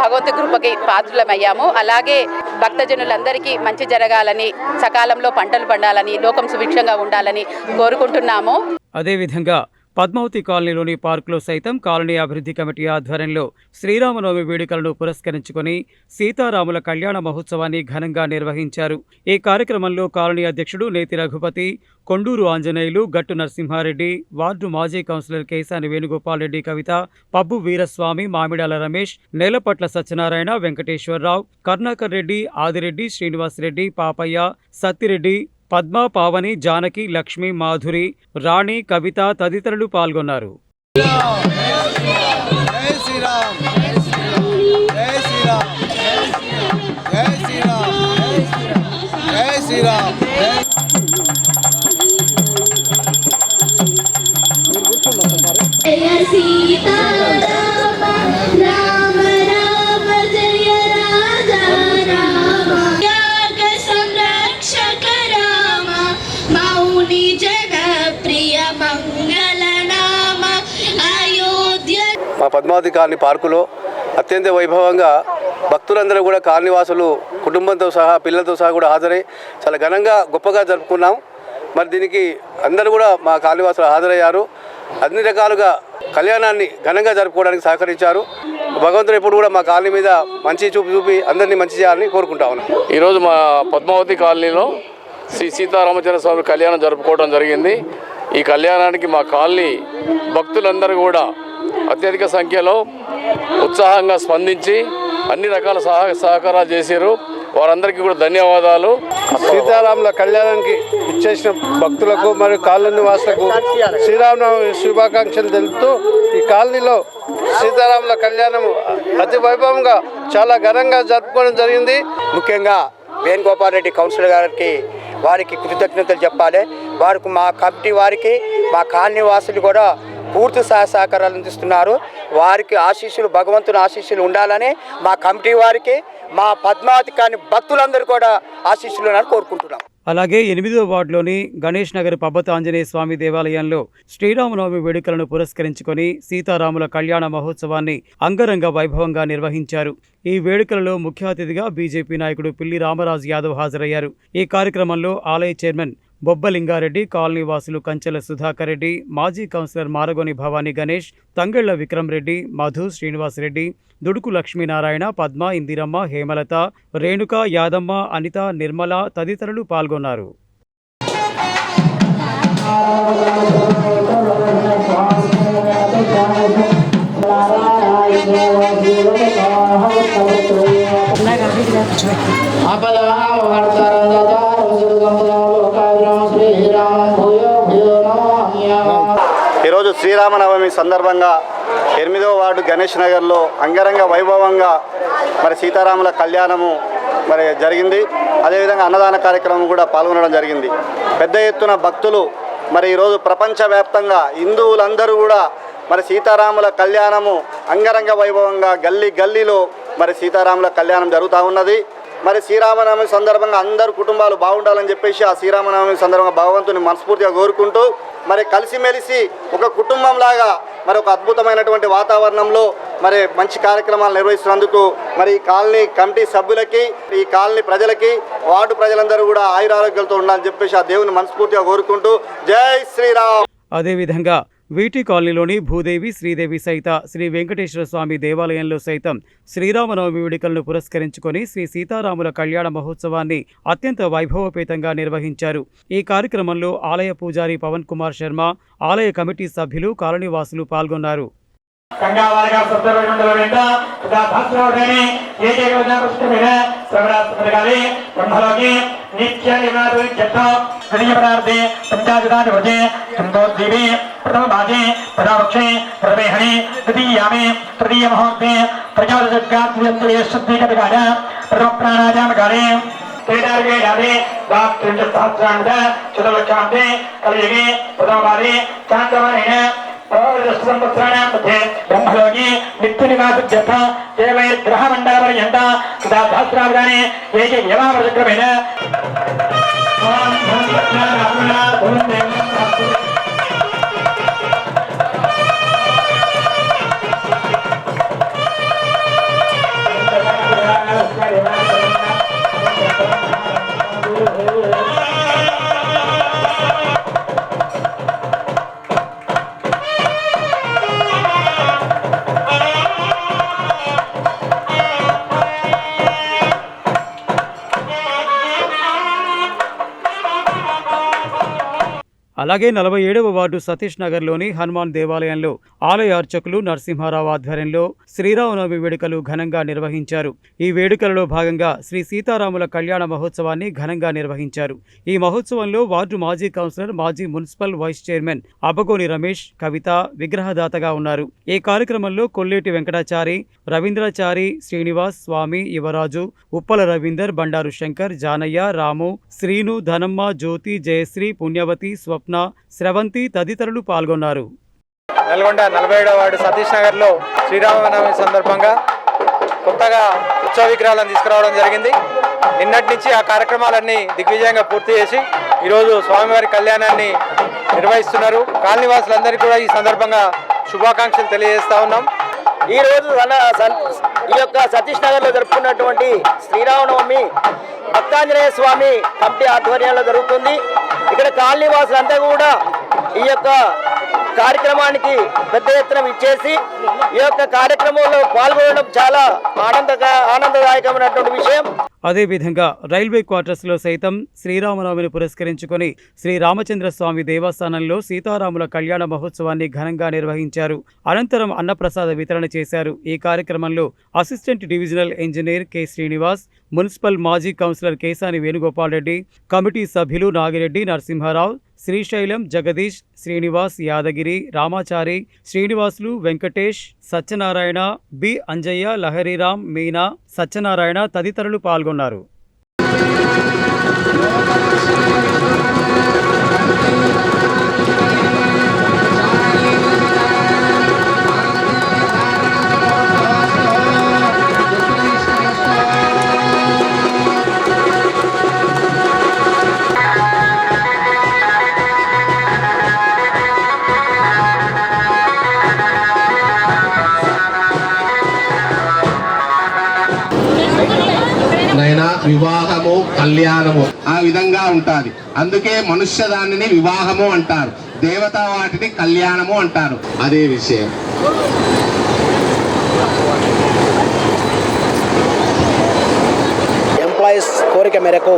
భగవంతు కృపకి పాత్రులమయ్యాము. అలాగే భక్తజనులందరికీ మంచి జరగాలని, సకాలంలో పంటలు పండాలని, లోకం సుభిక్షంగా ఉండాలని కోరుకుంటున్నాము. అదేవిధంగా పద్మావతి కాలనీలోని పార్కులో సైతం కాలనీ అభివృద్ధి కమిటీ ఆధ్వర్యంలో శ్రీరామనవమి వేడుకలను పురస్కరించుకొని సీతారాముల కళ్యాణ మహోత్సవాన్ని ఘనంగా నిర్వహించారు. ఈ కార్యక్రమంలో కాలనీ అధ్యక్షుడు నేతి రఘుపతి, కొండూరు ఆంజనేయులు, గట్టు నరసింహారెడ్డి, వార్డు మాజీ కౌన్సిలర్ కేసాని వేణుగోపాల్ రెడ్డి కవిత, పబ్బు వీరస్వామి, మామిడాల రమేష్, నేలపట్ల సత్యనారాయణ, వెంకటేశ్వరరావు, కర్ణాకర్ రెడ్డి, ఆదిరెడ్డి, శ్రీనివాసరెడ్డి, పాపయ్య, సత్తిరెడ్డి, పద్మ, పావని, జానకి, లక్ష్మి, మాధురి, రాణి, కవిత తదితరులు పాల్గొన్నారు. మా పద్మావతి కాలనీ పార్కులో అత్యంత వైభవంగా భక్తులందరూ కూడా కాలనీవాసులు కుటుంబంతో సహా, పిల్లలతో సహా కూడా హాజరై చాలా ఘనంగా గొప్పగా జరుపుకున్నాం. మరి దీనికి అందరూ కూడా మా కాలనీవాసులు హాజరయ్యారు. అన్ని రకాలుగా కళ్యాణాన్ని ఘనంగా జరుపుకోవడానికి సహకరించారు. భగవంతుడు ఎప్పుడు కూడా మా కాలనీ మీద మంచి చూపి అందరినీ మంచి చేయాలని కోరుకుంటా ఉన్నాం. ఈరోజు మా పద్మావతి కాలనీలో శ్రీ సీతారామచంద్ర స్వామి కళ్యాణం జరుపుకోవడం జరిగింది. ఈ కళ్యాణానికి మా కాలనీ భక్తులందరూ కూడా అత్యధిక సంఖ్యలో ఉత్సాహంగా స్పందించి అన్ని రకాల సహకారాలు చేశారు. వారందరికీ కూడా ధన్యవాదాలు. సీతారాముల కళ్యాణానికి ఇచ్చేసిన భక్తులకు మరియు కాలనీ వాసులకు శ్రీరామనవమి శుభాకాంక్షలు తెలుపుతూ ఈ కాలనీలో సీతారాముల కళ్యాణం అతి వైభవంగా చాలా ఘనంగా జరుపుకోవడం జరిగింది. ముఖ్యంగా వేణుగోపాల్ రెడ్డి కౌన్సిలర్ గారికి, వారికి కృతజ్ఞతలు చెప్పాలి. వారికి, మా కమిటీ వారికి, మా కాలనీ వాసులు కూడా పూర్తి సహకారాలు అందిస్తున్నారు. వారికి ఆశీస్సులు, భగవంతుని ఆశీస్సులు ఉండాలని మా కమిటీ వారికి, మా పద్మావతి కాని భక్తులందరూ కూడా ఆశీస్సులు కోరుకుంటున్నాం. అలాగే 8వ వార్డులోని గణేష్ నగర్ పబ్బత ఆంజనేయ స్వామి దేవాలయంలో శ్రీరామనవమి వేడుకలను పురస్కరించుకొని సీతారాముల కళ్యాణ మహోత్సవాన్ని అంగరంగ వైభవంగా నిర్వహించారు. ఈ వేడుకలలో ముఖ్య అతిథిగా బీజేపీ నాయకుడు పిల్లి రామరాజు యాదవ్ హాజరయ్యారు. ఈ కార్యక్రమంలో ఆలయ చైర్మన్ బొబ్బలింగారెడ్డి, కాలనీ వాసులు కంచెల సుధాకర్ రెడ్డి, మాజీ కౌన్సిలర్ మారగోని భవానీ గణేష్, తంగెళ్ల విక్రమ్ రెడ్డి, మధు, శ్రీనివాస్ రెడ్డి, దుడుకు లక్ష్మీనారాయణ, పద్మ, ఇందిరమ్మ, హేమలత, రేణుక, యాదమ్మ, అనిత, నిర్మల తదితరులు పాల్గొన్నారు. ఈరోజు శ్రీరామనవమి సందర్భంగా 8వ వార్డు గణేష్ నగర్లో అంగరంగ వైభవంగా మరి సీతారాముల కళ్యాణము మరి జరిగింది. అదేవిధంగా అన్నదాన కార్యక్రమం కూడా పాల్గొనడం జరిగింది. పెద్ద ఎత్తున భక్తులు మరి ఈరోజు ప్రపంచవ్యాప్తంగా హిందువులందరూ కూడా మరి సీతారాముల కళ్యాణము అంగరంగ వైభవంగా గల్లీ గల్లీలో మరి సీతారాముల కళ్యాణం జరుగుతూ ఉన్నది. మరి శ్రీరామనవమి సందర్భంగా అందరు కుటుంబాలు బాగుండాలని చెప్పేసి ఆ శ్రీరామనవమి సందర్భంగా భగవంతుని మనస్ఫూర్తిగా కోరుకుంటూ మరి కలిసిమెలిసి ఒక కుటుంబంలాగా మరి ఒక అద్భుతమైనటువంటి వాతావరణంలో మరి మంచి కార్యక్రమాలు నిర్వహిస్తున్నందుకు మరి ఈ కాలనీ కమిటీ సభ్యులకి, ఈ కాలనీ ప్రజలకి, వార్డు ప్రజలందరూ కూడా ఆయురారోగ్యాలతో ఉండాలని చెప్పేసి ఆ దేవుని మనస్ఫూర్తిగా కోరుకుంటూ జై శ్రీరామ్. అదేవిధంగా వీటి కాలనీలోని భూదేవి, శ్రీదేవి సహిత శ్రీ వెంకటేశ్వర స్వామి దేవాలయంలో సైతం శ్రీరామనవమి వేడుకలను పురస్కరించుకొని శ్రీ సీతారాముల కళ్యాణ మహోత్సవాన్ని అత్యంత వైభవపేతంగా నిర్వహించారు. ఈ కార్యక్రమంలో ఆలయ పూజారి పవన్ కుమార్ శర్మ, ఆలయ కమిటీ సభ్యులు, కాలనీవాసులు పాల్గొన్నారు. బ్రహ్మలోకి నిత్య నివాస గ్రహ మండల పర్యంత సహస్రావధానే ఏకే యమావృక్రమేణ అలాగే 47వ వార్డు సతీష్ నగర్లోని హనుమాన్ దేవాలయంలో ఆలయ అర్చకులు నరసింహారావు ఆధ్వర్యంలో శ్రీరామనవమి వేడుకలు ఘనంగా నిర్వహించారు. ఈ వేడుకలలో భాగంగా శ్రీ సీతారాముల కళ్యాణ మహోత్సవాన్ని ఘనంగా నిర్వహించారు. ఈ మహోత్సవంలో వార్డు మాజీ కౌన్సిలర్, మాజీ municipal vice chairman Abbagoni Ramesh, Kavitha విగ్రహదాతగా ఉన్నారు. ఈ కార్యక్రమంలో కొల్లేటి వెంకటాచారి, రవీంద్రచారి, శ్రీనివాస్, స్వామి, యువరాజు, ఉప్పల రవీందర్, బండారు శంకర్, జానయ్య, రాము, శ్రీను, ధనమ్మ, జ్యోతి, జయశ్రీ, పుణ్యవతి, స్వప్న, స్రవంతి తదితరులు పాల్గొన్నారు. నల్గొండ 47వ వార్డు సతీష్ నగర్లో శ్రీరామనవమి సందర్భంగా కొత్తగా ఉత్సవ విగ్రహాలను తీసుకురావడం జరిగింది. నిన్నటి నుంచి ఆ కార్యక్రమాలన్నీ దిగ్విజయంగా పూర్తి చేసి ఈరోజు స్వామివారి కళ్యాణాన్ని నిర్వహిస్తున్నారు. కాలనీవాసులందరికీ కూడా ఈ సందర్భంగా శుభాకాంక్షలు తెలియజేస్తా ఉన్నాం. ఈరోజు ఈ యొక్క సతీష్ నగర్లో జరుపుకున్నటువంటి శ్రీరామనవమి భక్తాంజనేయ స్వామి కమిటీ ఆధ్వర్యంలో జరుగుతుంది. ఇక్కడ కాలనీవాసులంతా కూడా ఈ యొక్క కార్యక్రమానికి పెద్ద ఎత్తున ఇచ్చేసి ఈ యొక్క కార్యక్రమంలో పాల్గొనడం చాలా ఆనందదాయకమైనటువంటి విషయం. అదేవిధంగా రైల్వే క్వార్టర్స్లో సైతం శ్రీరామనవమిని పురస్కరించుకొని శ్రీ రామచంద్ర స్వామి దేవస్థానంలో సీతారాముల కళ్యాణ మహోత్సవాన్ని ఘనంగా నిర్వహించారు. అనంతరం అన్నప్రసాద వితరణ చేశారు. ఈ కార్యక్రమంలో assistant divisional engineer K Srinivas, municipal మాజీ కౌన్సిలర్ కేసాని వేణుగోపాల్ రెడ్డి, కమిటీ సభ్యులు నాగిరెడ్డి, నరసింహారావు, శ్రీశైలం, జగదీష్, శ్రీనివాస్, యాదగిరి, రామాచారి, శ్రీనివాసులు, వెంకటేష్, సత్యనారాయణ, బి అంజయ్య, లహరిరామ్, మీనా, సత్యనారాయణ తదితరులు పాల్గొన్నారు. నైనా మీ కళ్యాణము ఆ విధంగా ఉంటుంది. అందుకే మనుష్య దానిని వివాహము అంటారు, దేవతా వాటిని కళ్యాణము అంటారు. అదే విషయం. ఎంప్లాయీస్ కోరిక మేరకు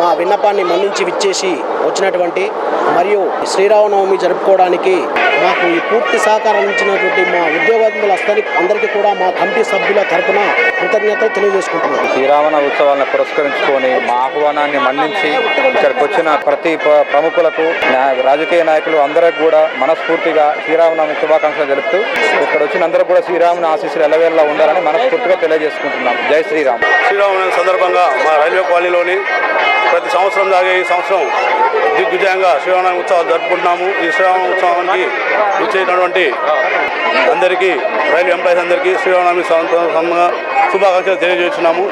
మా విన్నపాన్ని మన్నించి విచ్చేసి వచ్చినటువంటి మరియు శ్రీరామనవమి జరుపుకోవడానికి మాకు ఈ పూర్తి సహకారం ఇచ్చినటువంటి మా ఉద్యోగస్తులందరికీ కూడా మా కమిటీ సభ్యుల తరఫున కృతజ్ఞతలు తెలియజేసుకుంటున్నాం. శ్రీరామనవమి ఉత్సవాలను పురస్కరించుకొని మా ఆహ్వానాన్ని మన్నించి ఇక్కడికి వచ్చిన ప్రతి ప్రముఖులకు రాజకీయ నాయకులు అందరికి కూడా మనస్ఫూర్తిగా శ్రీరామనవమి శుభాకాంక్షలు తెలుపుతూ ఇక్కడ వచ్చిన అందరూ కూడా శ్రీరాముని ఆశీస్సులు ఎల్లవేళలా ఉండాలని మనస్ఫూర్తిగా తెలియజేసుకుంటున్నాం. జై శ్రీరామ్. శ్రీరామనవమి సందర్భంగా మా రైల్వే కాలనీలోని ప్రతి సంవత్సరం లాగే ఈ సంవత్సరం దిగ్విజయంగా శ్రీరామనవమి ఉత్సవాలు జరుపుకుంటున్నాము. ఈ శ్రీరామనవమి ఉత్సవానికి వచ్చేటటువంటి అందరికీ రైల్వే ఎంప్లాయీస్ అందరికీ శ్రీరామనవమి శుభాకాంక్షలు తెలియజేస్తున్నాము.